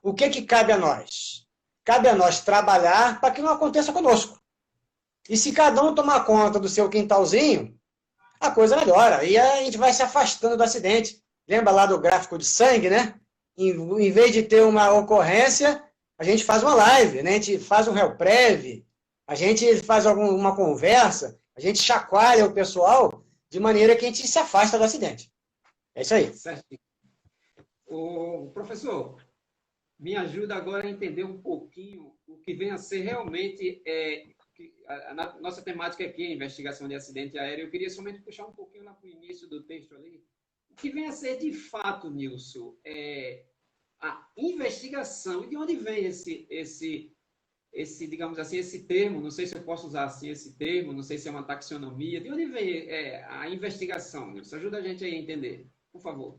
o que que cabe a nós? Cabe a nós trabalhar para que não aconteça conosco. E se cada um tomar conta do seu quintalzinho, a coisa melhora. E a gente vai se afastando do acidente. Lembra lá do gráfico de sangue, né? Em vez de ter uma ocorrência, a gente faz uma live, né? A gente faz um réu-préve, a gente faz uma conversa, a gente chacoalha o pessoal de maneira que a gente se afasta do acidente. É isso aí. Certo. O professor, me ajuda agora a entender um pouquinho o que vem a ser realmente a nossa temática aqui, a investigação de acidente aéreo. Eu queria somente puxar um pouquinho lá para o início do texto ali. O que vem a ser de fato, Nilson, a investigação. E de onde vem esse, digamos assim, esse termo? Não sei se eu posso usar assim esse termo, não sei se é uma taxonomia. De onde vem a investigação, Nilson? Ajuda a gente aí a entender, por favor.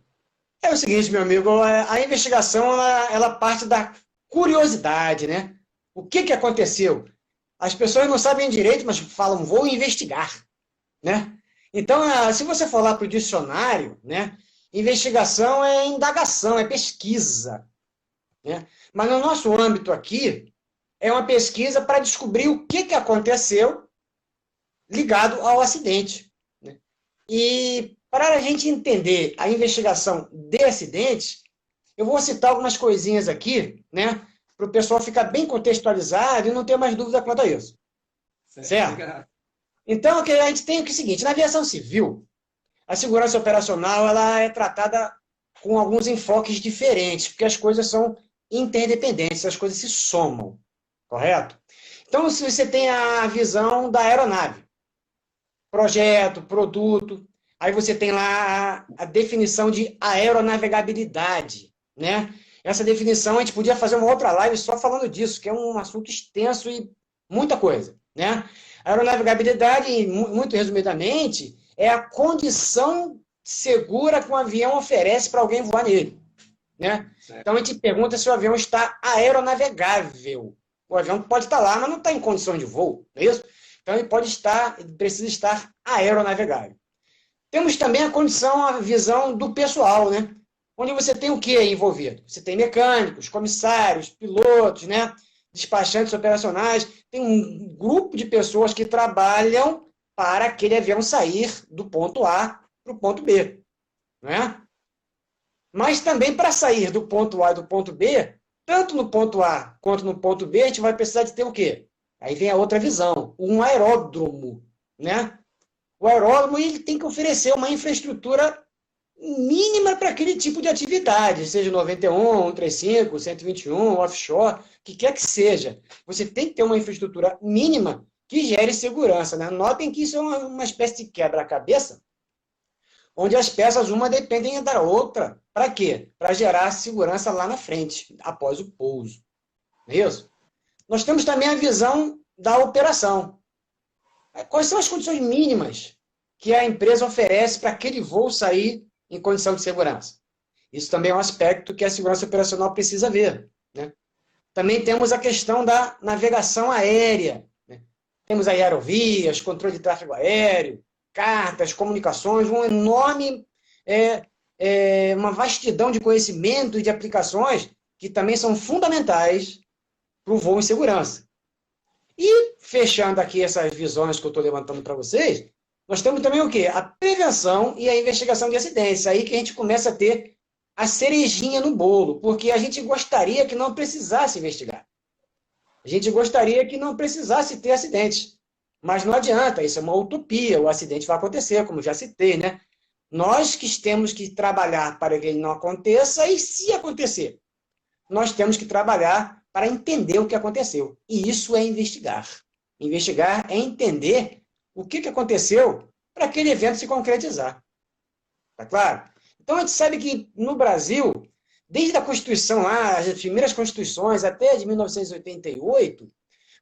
É o seguinte, meu amigo, a investigação ela parte da curiosidade, né? O que que aconteceu? As pessoas não sabem direito, mas falam, vou investigar, né? Então, se você for lá para o dicionário, né? Investigação é indagação, é pesquisa, né? Mas no nosso âmbito aqui, é uma pesquisa para descobrir o que que aconteceu ligado ao acidente, né? E para a gente entender a investigação de acidentes, eu vou citar algumas coisinhas aqui, né? Para o pessoal ficar bem contextualizado e não ter mais dúvida quanto a isso. Certo? Então, a gente tem o seguinte, na aviação civil, a segurança operacional ela é tratada com alguns enfoques diferentes, porque as coisas são interdependentes, as coisas se somam, correto? Então, se você tem a visão da aeronave, projeto, produto, aí você tem lá a definição de aeronavegabilidade, né? Essa definição, a gente podia fazer uma outra live só falando disso, que é um assunto extenso e muita coisa, né? A aeronavegabilidade, muito resumidamente, é a condição segura que um avião oferece para alguém voar nele, né? Então a gente pergunta se o avião está aeronavegável. O avião pode estar lá, mas não está em condição de voo, não é isso? Então ele precisa estar aeronavegável. Temos também a condição, a visão do pessoal, né? Onde você tem o que envolvido? Você tem mecânicos, comissários, pilotos, né? Despachantes operacionais. Tem um grupo de pessoas que trabalham para aquele avião sair do ponto A para o ponto B, né? Mas também para sair do ponto A e do ponto B, tanto no ponto A quanto no ponto B, a gente vai precisar de ter o quê? Aí vem a outra visão, um aeródromo, né? O aeródromo ele tem que oferecer uma infraestrutura mínima para aquele tipo de atividade, seja 91, 135, 121, offshore, o que quer que seja. Você tem que ter uma infraestrutura mínima que gere segurança, né? Notem que isso é uma espécie de quebra-cabeça, onde as peças uma dependem da outra. Para quê? Para gerar segurança lá na frente, após o pouso. Não é isso? Nós temos também a visão da operação. Quais são as condições mínimas que a empresa oferece para aquele voo sair em condição de segurança? Isso também é um aspecto que a segurança operacional precisa ver, né? Também temos a questão da navegação aérea, né? Temos aí aerovias, controle de tráfego aéreo, cartas, comunicações, um enorme, uma vastidão de conhecimento e de aplicações que também são fundamentais para o voo em segurança. E, fechando aqui essas visões que eu estou levantando para vocês, nós temos também o quê? A prevenção e a investigação de acidentes. Aí que a gente começa a ter a cerejinha no bolo, porque a gente gostaria que não precisasse investigar. A gente gostaria que não precisasse ter acidentes. Mas não adianta, isso é uma utopia, o acidente vai acontecer, como já citei, né? Nós que temos que trabalhar para que ele não aconteça, e se acontecer, nós temos que trabalhar para entender o que aconteceu. E isso é investigar. Investigar é entender o que aconteceu para aquele evento se concretizar. Tá claro? Então a gente sabe que no Brasil, desde a Constituição lá, as primeiras constituições até a de 1988,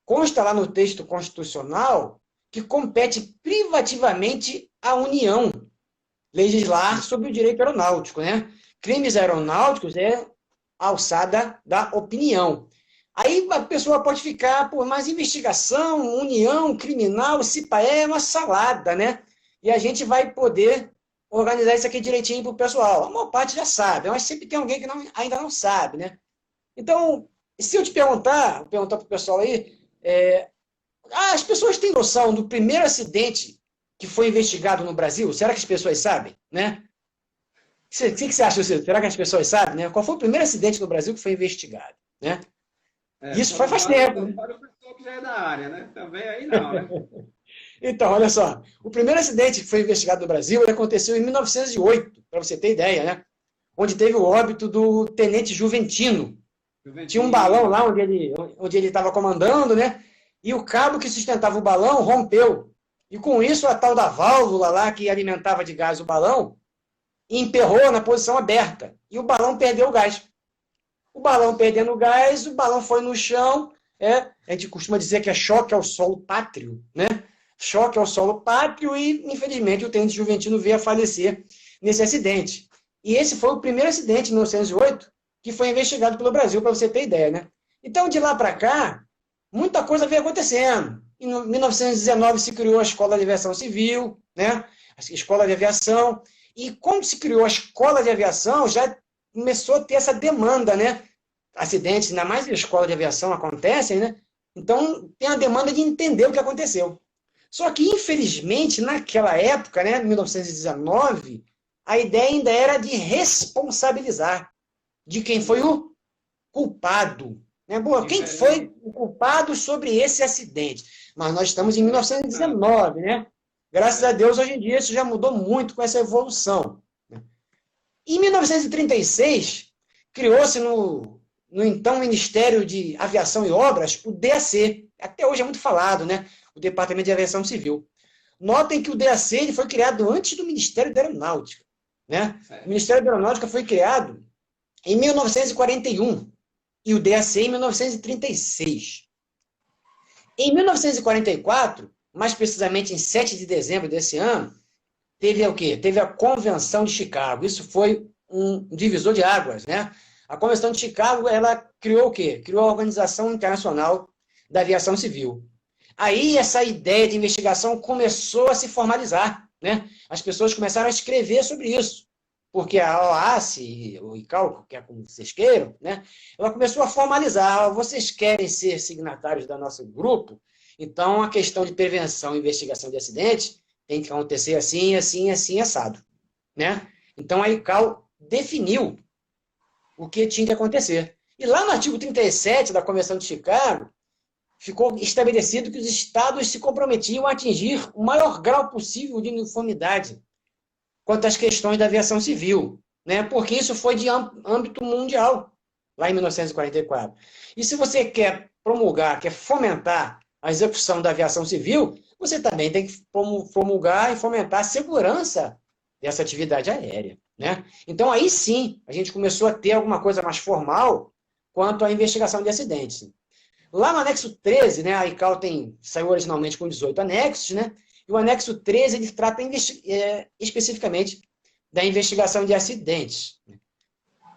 consta lá no texto constitucional que compete privativamente à União legislar sobre o direito aeronáutico, né? Crimes aeronáuticos é a alçada da opinião. Aí a pessoa pode ficar, por mais investigação, união, criminal, CIPAE, é uma salada, né? E a gente vai poder organizar isso aqui direitinho para o pessoal. A maior parte já sabe, mas sempre tem alguém que ainda não sabe, né? Então, se eu te perguntar para o pessoal aí, as pessoas têm noção do primeiro acidente que foi investigado no Brasil? Será que as pessoas sabem, né? O que você acha, Luciano? Será que as pessoas sabem, né? Qual foi o primeiro acidente no Brasil que foi investigado, né? Isso faz tempo, né? Para o pessoal que já é da área, né? Também aí não, né? Então, olha só. O primeiro acidente que foi investigado no Brasil aconteceu em 1908, para você ter ideia, né? Onde teve o óbito do tenente Juventino. Tinha um balão lá onde ele estava comandando, né? E o cabo que sustentava o balão rompeu. E com isso, a tal da válvula lá que alimentava de gás o balão emperrou na posição aberta. E o balão perdeu o gás. O balão perdendo o gás, o balão foi no chão. A gente costuma dizer que é choque ao solo pátrio, né? Choque ao solo pátrio e, infelizmente, o tenente Juventino veio a falecer nesse acidente. E esse foi o primeiro acidente, em 1908, que foi investigado pelo Brasil, para você ter ideia, né? Então, de lá para cá, muita coisa veio acontecendo. Em 1919 se criou a Escola de Aviação Civil, né? A Escola de Aviação. E quando se criou a Escola de Aviação, já começou a ter essa demanda, né? Acidentes, ainda mais na Escola de Aviação acontecem, né? Então, tem a demanda de entender o que aconteceu. Só que, infelizmente, naquela época, né, 1919, a ideia ainda era de responsabilizar de quem foi o culpado. Né? Boa, quem foi o culpado sobre esse acidente? Mas nós estamos em 1919, né? Graças a Deus, hoje em dia, isso já mudou muito com essa evolução. Em 1936, criou-se no então Ministério de Aviação e Obras, o DAC. Até hoje é muito falado, né? O Departamento de Aviação Civil. Notem que o DAC ele foi criado antes do Ministério da Aeronáutica. Né? O Ministério da Aeronáutica foi criado em 1941 e o DAC em 1936. Em 1944, mais precisamente em 7 de dezembro desse ano, teve o quê? Teve a Convenção de Chicago. Isso foi um divisor de águas, né? A Convenção de Chicago, ela criou o quê? Criou a Organização Internacional da Aviação Civil. Aí essa ideia de investigação começou a se formalizar, né? As pessoas começaram a escrever sobre isso, porque a OASI, o ICAO, que é como vocês queiram, né? Ela começou a formalizar, vocês querem ser signatários do nosso grupo? Então a questão de prevenção e investigação de acidentes tem que acontecer assim, assim, assim, assado, né? Então a ICAO definiu o que tinha que acontecer. E lá no artigo 37 da Convenção de Chicago, ficou estabelecido que os estados se comprometiam a atingir o maior grau possível de uniformidade quanto às questões da aviação civil, né? Porque isso foi de âmbito mundial, lá em 1944. E se você quer promulgar, quer fomentar a execução da aviação civil, você também tem que promulgar e fomentar a segurança dessa atividade aérea, né? Então, aí sim, a gente começou a ter alguma coisa mais formal quanto à investigação de acidentes. Lá no anexo 13, né, a ICAO saiu originalmente com 18 anexos, né, e o anexo 13 ele trata especificamente da investigação de acidentes.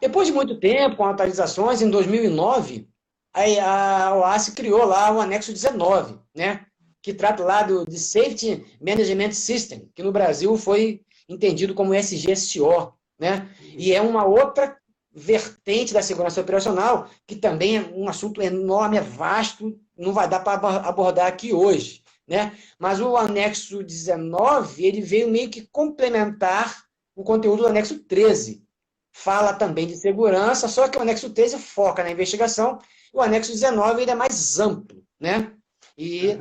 Depois de muito tempo, com atualizações, em 2009, a OASI criou lá o anexo 19, né, que trata lá de Safety Management System, que no Brasil foi entendido como SGSO, né, e é uma outra vertente da segurança operacional, que também é um assunto enorme, é vasto, não vai dar para abordar aqui hoje, né? Mas o anexo 19, ele veio meio que complementar o conteúdo do anexo 13. Fala também de segurança, só que o anexo 13 foca na investigação, e o anexo 19 ele é mais amplo, né? E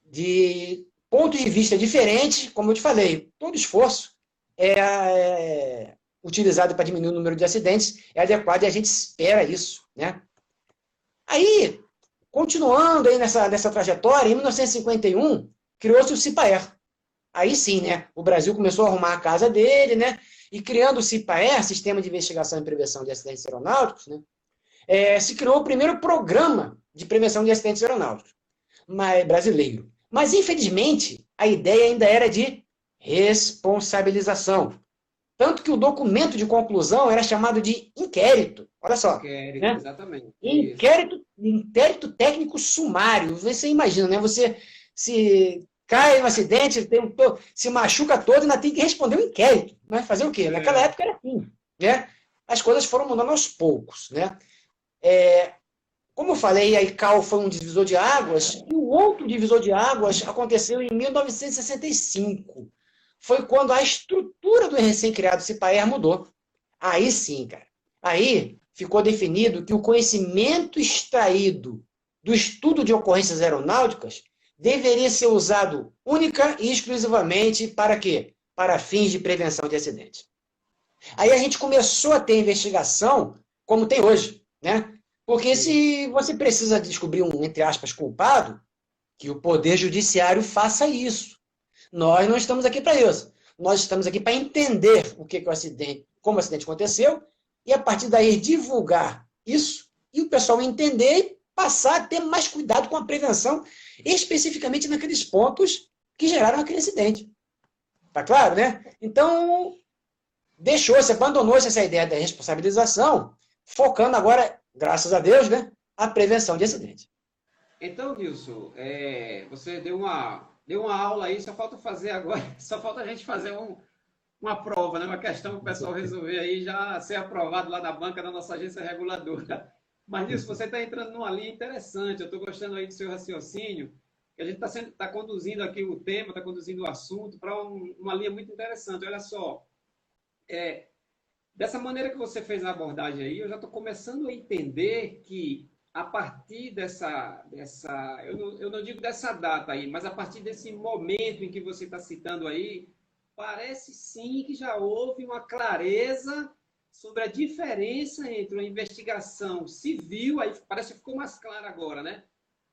de ponto de vista diferente, como eu te falei, todo esforço utilizado para diminuir o número de acidentes é adequado e a gente espera isso, né? Aí, continuando aí nessa trajetória, em 1951, criou-se o CIPAER. Aí sim, né? O Brasil começou a arrumar a casa dele, né? E criando o CIPAER, Sistema de Investigação e Prevenção de Acidentes Aeronáuticos, né? Se criou o primeiro programa de prevenção de acidentes aeronáuticos brasileiro. Mas, infelizmente, a ideia ainda era de responsabilização. Tanto que o documento de conclusão era chamado de inquérito. Olha só. Inquérito, né? Exatamente. Inquérito técnico sumário. Você imagina, né? Você se cai no acidente, se machuca todo e ainda tem que responder um inquérito. Mas fazer o quê? Naquela época era assim. Né? As coisas foram mudando aos poucos. Né? Como eu falei, a ICAO foi um divisor de águas, e o outro divisor de águas aconteceu em 1965. Foi quando a estrutura do recém-criado CIPAER mudou. Aí sim, cara. Aí ficou definido que o conhecimento extraído do estudo de ocorrências aeronáuticas deveria ser usado única e exclusivamente para quê? Para fins de prevenção de acidentes. Aí a gente começou a ter investigação como tem hoje, né? Porque se você precisa descobrir um, entre aspas, culpado, que o Poder Judiciário faça isso. Nós não estamos aqui para isso. Nós estamos aqui para entender o que é o acidente, como o acidente aconteceu, e a partir daí divulgar isso, e o pessoal entender e passar a ter mais cuidado com a prevenção, especificamente naqueles pontos que geraram aquele acidente. Tá claro, né? Então, abandonou-se essa ideia da responsabilização, focando agora, graças a Deus, né, a prevenção de acidentes. Então, Nilson, você deu uma aula aí, só falta fazer agora, só falta a gente fazer uma prova, né? Uma questão para o pessoal resolver aí, já ser aprovado lá na banca da nossa agência reguladora. Mas, Nilson, você está entrando numa linha interessante, eu estou gostando aí do seu raciocínio, que a gente está conduzindo aqui o tema, está conduzindo o assunto para uma linha muito interessante. Olha só, dessa maneira que você fez a abordagem aí, eu já estou começando a entender que a partir eu não digo dessa data aí, mas a partir desse momento em que você está citando aí, parece sim que já houve uma clareza sobre a diferença entre uma investigação civil, aí parece que ficou mais claro agora, né?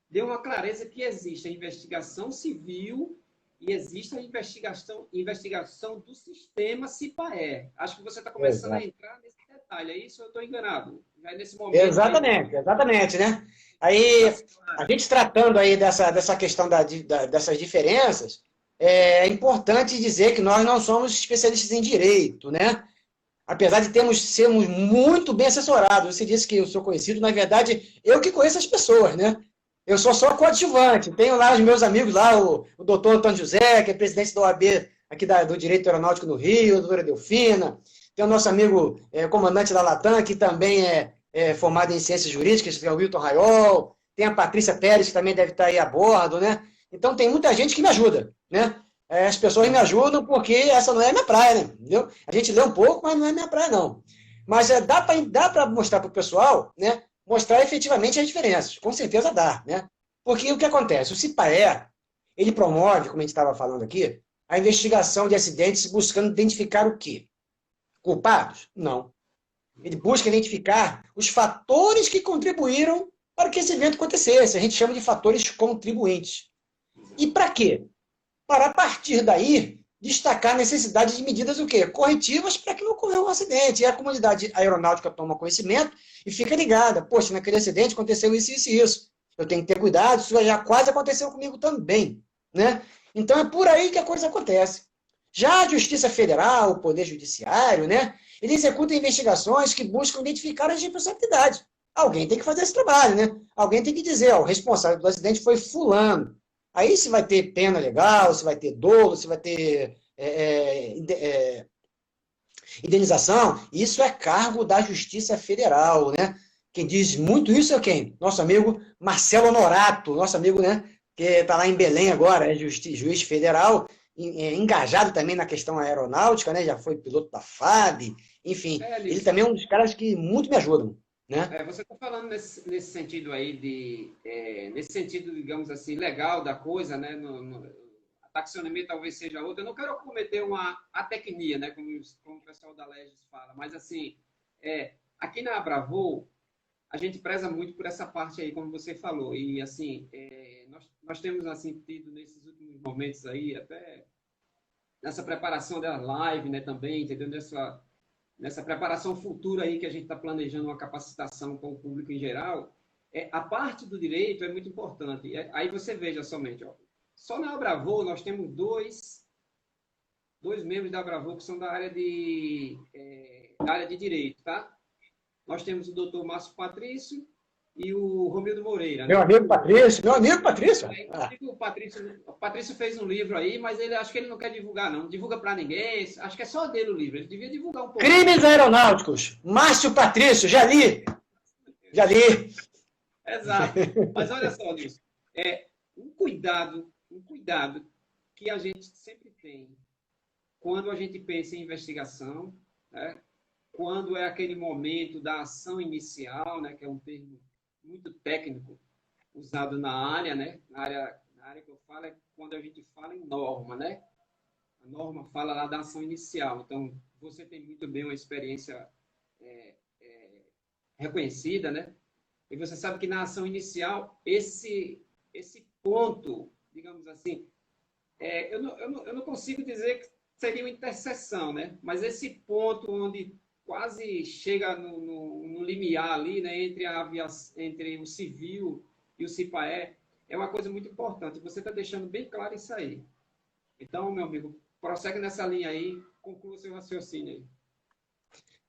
Deu uma clareza que existe a investigação civil e existe a investigação do sistema CIPAER. Acho que você está começando a entrar nesse detalhe, é isso ou eu estou enganado? Já nesse momento, exatamente, né? Aí, a gente tratando aí dessa questão dessas diferenças, é importante dizer que nós não somos especialistas em direito, né? Apesar de sermos muito bem assessorados. Você disse que eu sou conhecido, na verdade, eu que conheço as pessoas, né? Eu sou só coadjuvante. Tenho lá os meus amigos lá, o doutor Antônio José, que é presidente da OAB aqui do Direito Aeronáutico no Rio, a doutora Delfina. Tem o nosso amigo comandante da Latam, que também é formado em Ciências Jurídicas, que é o Wilton Raiol. Tem a Patrícia Pérez, que também deve estar aí a bordo, né? Então, tem muita gente que me ajuda, né? As pessoas me ajudam porque essa não é minha praia, né? Entendeu? A gente lê um pouco, mas não é minha praia, não. Mas dá para mostrar para o pessoal, né? Mostrar efetivamente as diferenças. Com certeza dá, né? Porque o que acontece? O CIPAER, ele promove, como a gente estava falando aqui, a investigação de acidentes buscando identificar o quê? Culpados? Não. Ele busca identificar os fatores que contribuíram para que esse evento acontecesse. A gente chama de fatores contribuintes. E para quê? Para, a partir daí, destacar a necessidade de medidas o quê? Corretivas para que não ocorra um acidente. E a comunidade aeronáutica toma conhecimento e fica ligada. Poxa, naquele acidente aconteceu isso, isso e isso. Eu tenho que ter cuidado, isso já quase aconteceu comigo também, né? Então é por aí que a coisa acontece. Já a Justiça Federal, o Poder Judiciário, né? Ele executa investigações que buscam identificar as responsabilidades. Alguém tem que fazer esse trabalho, né? Alguém tem que dizer, ó, o responsável do acidente foi fulano. Aí se vai ter pena legal, se vai ter dolo, se vai ter indenização, isso é cargo da Justiça Federal, né? Quem diz muito isso é quem? Nosso amigo Marcelo Honorato, nosso amigo, né? Que está lá em Belém agora, é juiz federal, engajado também na questão aeronáutica, né? Já foi piloto da FAB, enfim. Ele também é um dos caras que muito me ajudam. Né? Você está falando nesse sentido aí, nesse sentido, digamos assim, legal da coisa, né? A taxonomia talvez seja outra. Eu não quero cometer uma atecnia, né? Como o pessoal da Legis fala, mas assim, aqui na Abravoo, a gente preza muito por essa parte aí, como você falou, e assim, nós temos assim, tido nesses últimos momentos aí, até nessa preparação da live, né, também, entendeu? Nessa preparação futura aí que a gente está planejando uma capacitação com o público em geral, a parte do direito é muito importante. Aí você veja somente, ó, só na Abravoo nós temos dois membros da Abravoo que são da área de direito, tá? Nós temos o doutor Márcio Patrício e o Romildo Moreira. Meu amigo Patrício, meu amigo Patrício. O Patrício fez um livro aí, mas acho que ele não quer divulgar, não. Não divulga para ninguém. Acho que é só dele o livro. Ele devia divulgar um pouco. Crimes Aeronáuticos. Márcio Patrício, já li. Já li. Exato. Mas olha só, Nilson, um cuidado que a gente sempre tem quando a gente pensa em investigação, né? Quando é aquele momento da ação inicial, né? Que é um termo muito técnico usado na área, né? Na área que eu falo é quando a gente fala em norma, né? A norma fala lá da ação inicial. Então, você tem muito bem uma experiência reconhecida, né? E você sabe que na ação inicial, esse ponto, digamos assim, eu não consigo dizer que seria uma interseção, né? Mas esse ponto onde quase chega no limiar ali, né? Entre o civil e o CIPAE, é uma coisa muito importante. Você está deixando bem claro isso aí. Então, meu amigo, prossegue nessa linha aí, conclua seu raciocínio aí.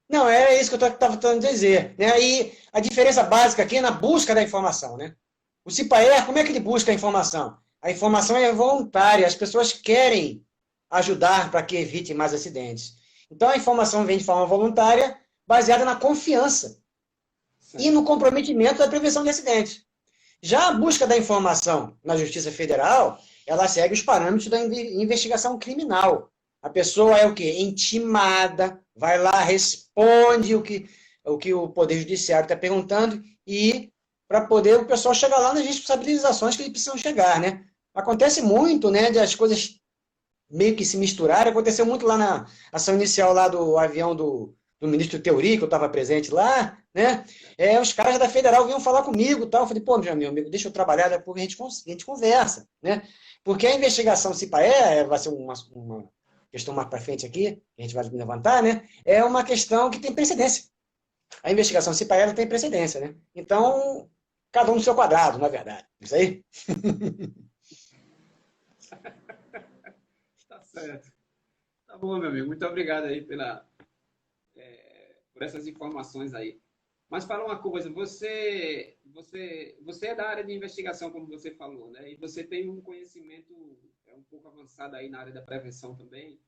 Não, é isso que eu estava tentando dizer. Né? E a diferença básica aqui é na busca da informação. Né? O CIPAER, como é que ele busca a informação? A informação é voluntária, as pessoas querem ajudar para que evite mais acidentes. Então, a informação vem de forma voluntária, baseada na confiança e no comprometimento da prevenção de acidentes. Já a busca da informação na Justiça Federal, ela segue os parâmetros da investigação criminal. A pessoa é o quê? Intimada, vai lá, responde o que o Poder Judiciário está perguntando e para poder o pessoal chegar lá nas responsabilizações que eles precisam chegar, né? Acontece muito, né, de as coisas meio que se misturarem. Aconteceu muito lá na ação inicial lá do avião do ministro Teori, que eu estava presente lá, né? Os caras da Federal vinham falar comigo e tal. Eu falei, pô, meu amigo, deixa eu trabalhar, depois a gente conversa, né? Porque a investigação CIPAE, vai ser uma questão mais para frente aqui, que a gente vai levantar, né? É uma questão que tem precedência. A investigação CIPAE tem precedência, né? Então, cada um no seu quadrado, na verdade. Isso aí? Tá certo. Tá bom, meu amigo. Muito obrigado aí por essas informações aí. Mas fala uma coisa, você é da área de investigação, como você falou, né? E você tem um conhecimento um pouco avançado aí na área da prevenção também.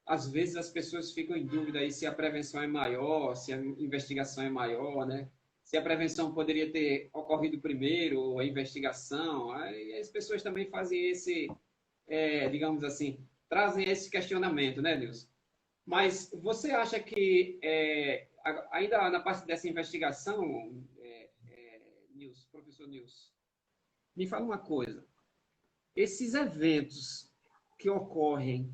Às vezes as pessoas ficam em dúvida aí se a prevenção é maior, se a investigação é maior, né? Se a prevenção poderia ter ocorrido primeiro, ou a investigação. Aí as pessoas também fazem digamos assim, trazem esse questionamento, né, Nilson? Mas você acha que, ainda na parte dessa investigação, professor Nilson, me fala uma coisa. Esses eventos que ocorrem,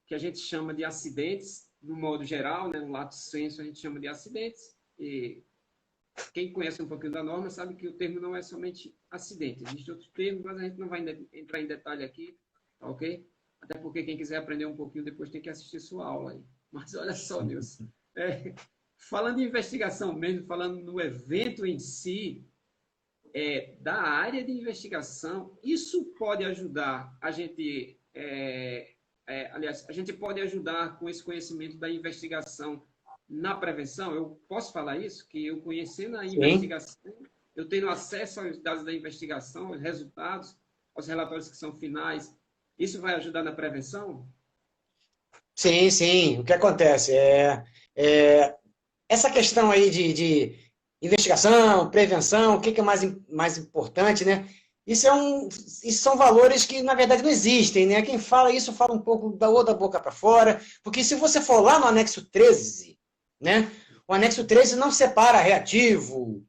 que a gente chama de acidentes, no modo geral, né, no lato sensu, a gente chama de acidentes, e quem conhece um pouquinho da norma sabe que o termo não é somente acidente. Existem outros termos, mas a gente não vai entrar em detalhe aqui, tá ok? Até porque quem quiser aprender um pouquinho depois tem que assistir sua aula aí. Mas olha só, Nilson, falando em investigação mesmo, falando no evento em si, da área de investigação, isso pode ajudar a gente, aliás, a gente pode ajudar com esse conhecimento da investigação na prevenção? Eu posso falar isso? Que eu conhecendo a investigação, eu tendo acesso aos dados da investigação, aos resultados, aos relatórios que são finais, isso vai ajudar na prevenção? Sim, sim. O que acontece? Essa questão aí de investigação, prevenção, o que é mais importante, né? Isso são valores que, na verdade, não existem, né? Quem fala isso fala um pouco da boca para fora, porque se você for lá no anexo 13, né? O anexo 13 não separa reativo,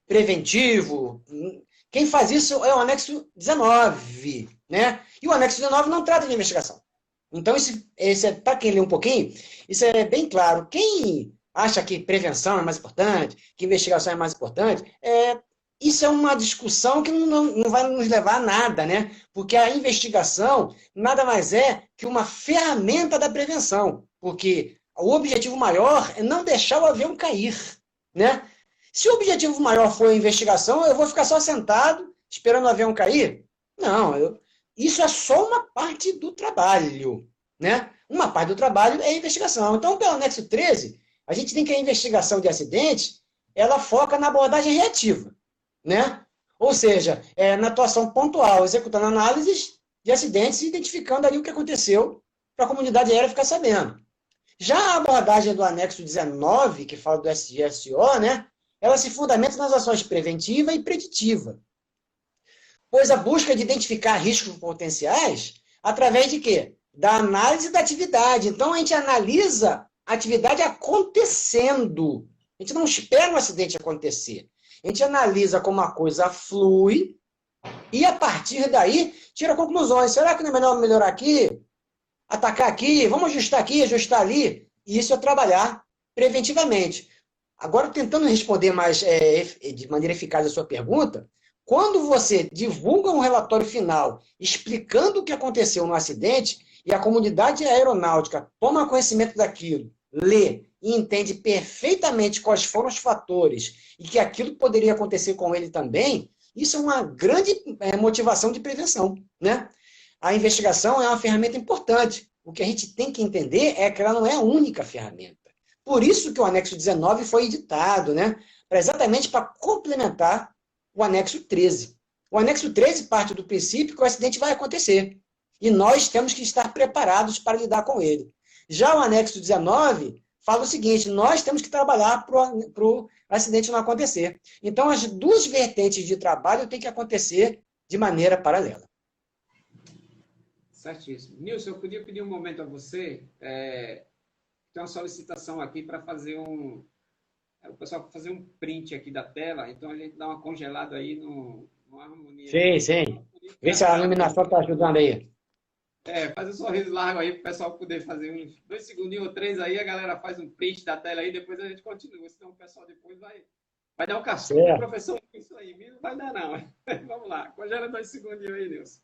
preventivo. Quem faz isso é o anexo 19, né? E o anexo 19 não trata de investigação. Então, para quem lê um pouquinho, isso é bem claro. Quem acha que prevenção é mais importante, que investigação é mais importante, isso é uma discussão que não vai nos levar a nada, né? Porque a investigação nada mais é que uma ferramenta da prevenção, porque o objetivo maior é não deixar o avião cair, né? Se o objetivo maior for a investigação, eu vou ficar só sentado esperando o avião cair? Não, isso é só uma parte do trabalho, né? Uma parte do trabalho é a investigação. Então, pelo anexo 13, a gente tem que a investigação de acidentes, ela foca na abordagem reativa, né? Ou seja, na atuação pontual, executando análises de acidentes e identificando ali o que aconteceu para a comunidade aérea ficar sabendo. Já a abordagem do anexo 19, que fala do SGSO, né? ela se fundamenta nas ações preventiva e preditiva. Pois a busca de identificar riscos potenciais através de quê? Da análise da atividade. Então, a gente analisa a atividade acontecendo. A gente não espera um acidente acontecer. A gente analisa como a coisa flui e, a partir daí, tira conclusões. Será que não é melhor melhorar aqui? Atacar aqui? Vamos ajustar aqui, ajustar ali? E isso é trabalhar preventivamente. Agora, tentando responder mais de maneira eficaz a sua pergunta, quando você divulga um relatório final explicando o que aconteceu no acidente e a comunidade aeronáutica toma conhecimento daquilo, lê e entende perfeitamente quais foram os fatores e que aquilo poderia acontecer com ele também, isso é uma grande motivação de prevenção, né? A investigação é uma ferramenta importante. O que a gente tem que entender é que ela não é a única ferramenta. Por isso que o anexo 19 foi editado, né? Exatamente para complementar o anexo 13. O anexo 13 parte do princípio que o acidente vai acontecer. E nós temos que estar preparados para lidar com ele. Já o anexo 19 fala o seguinte, nós temos que trabalhar para o acidente não acontecer. Então, as duas vertentes de trabalho têm que acontecer de maneira paralela. Certíssimo. Nilson, eu podia pedir um momento a você? Tem uma solicitação aqui para fazer o pessoal fazer um print aqui da tela, então a gente dá uma congelada aí no harmonia. Sim, sim. Vê se a iluminação está ajudando aí. Faz um sorriso largo aí para o pessoal poder fazer uns 2 segundinhos ou 3 aí, a galera faz um print da tela aí, depois a gente continua, senão o pessoal depois vai dar um cascudo. O professor, isso aí, não vai dar não. Vamos lá, congela 2 segundinhos aí, Nilson.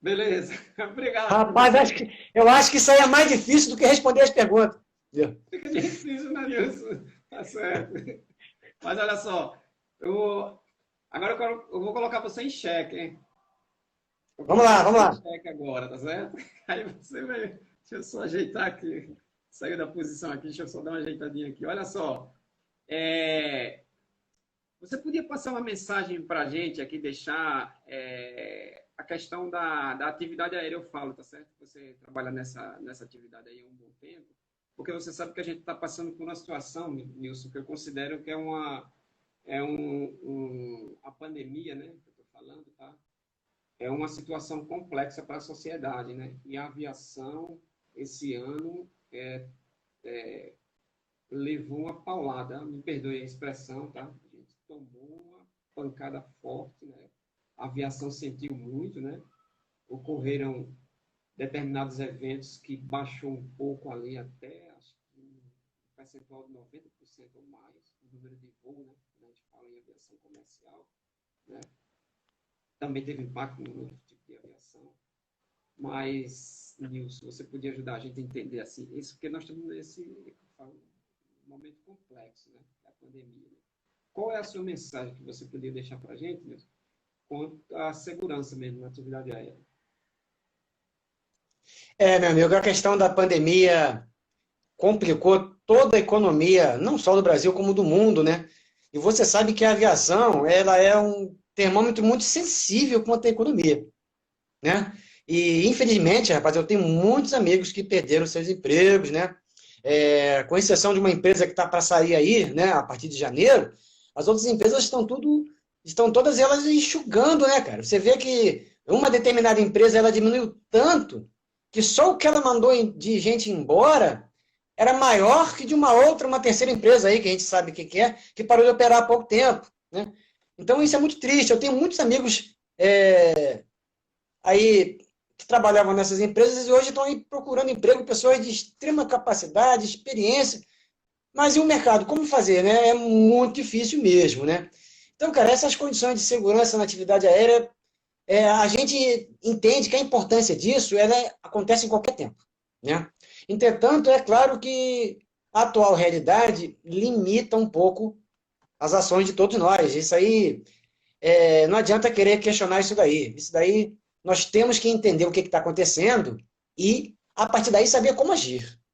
Beleza, obrigado. Rapaz, eu acho que isso aí é mais difícil do que responder as perguntas. Fica difícil, né, Nilson? Tá certo. Mas olha só, agora eu vou colocar você em xeque, hein? Vamos lá. Em xeque agora, tá certo? Aí você vai... Deixa eu só ajeitar aqui. Saiu da posição aqui, deixa eu só dar uma ajeitadinha aqui. Olha só, você podia passar uma mensagem para a gente aqui, deixar a questão da atividade aérea, eu falo, tá certo? Você trabalha nessa atividade aí há um bom tempo, porque você sabe que a gente está passando por uma situação, Nilson, que eu considero que a pandemia, né, que eu estou falando, tá? É uma situação complexa para a sociedade, né? E a aviação, esse ano, levou uma paulada, me perdoe a expressão, tá? A gente tomou uma pancada forte, né? A aviação sentiu muito, né? Ocorreram determinados eventos que baixou um pouco ali até, acho que um percentual de 90% ou mais, o número de voo, né? Quando a gente fala em aviação comercial, né? Também teve impacto no outro tipo de aviação. Mas, Nilson, você podia ajudar a gente a entender assim, isso porque nós estamos nesse momento complexo, né? Da pandemia. Né? Qual é a sua mensagem que você poderia deixar para a gente, Nilson, quanto à segurança mesmo na atividade aérea? Meu amigo, a questão da pandemia complicou toda a economia, não só do Brasil, como do mundo, né? E você sabe que a aviação, ela é um termômetro muito sensível quanto à economia, né? E, infelizmente, rapaz, eu tenho muitos amigos que perderam seus empregos, né? Com exceção de uma empresa que está para sair aí, né, a partir de janeiro, as outras empresas estão todas elas enxugando, né, cara? Você vê que uma determinada empresa, ela diminuiu tanto que só o que ela mandou de gente embora era maior que de uma terceira empresa aí, que a gente sabe o que é, que parou de operar há pouco tempo, né? Então, isso é muito triste. Eu tenho muitos amigos aí que trabalhavam nessas empresas e hoje estão aí procurando emprego, pessoas de extrema capacidade, experiência. Mas e o mercado? Como fazer, né? É muito difícil mesmo, né? Então, cara, essas condições de segurança na atividade aérea, a gente entende que a importância disso acontece em qualquer tempo, né? Entretanto, é claro que a atual realidade limita um pouco as ações de todos nós. Isso aí, não adianta querer questionar isso daí. Isso daí, nós temos que entender o que está acontecendo e, a partir daí, saber como agir.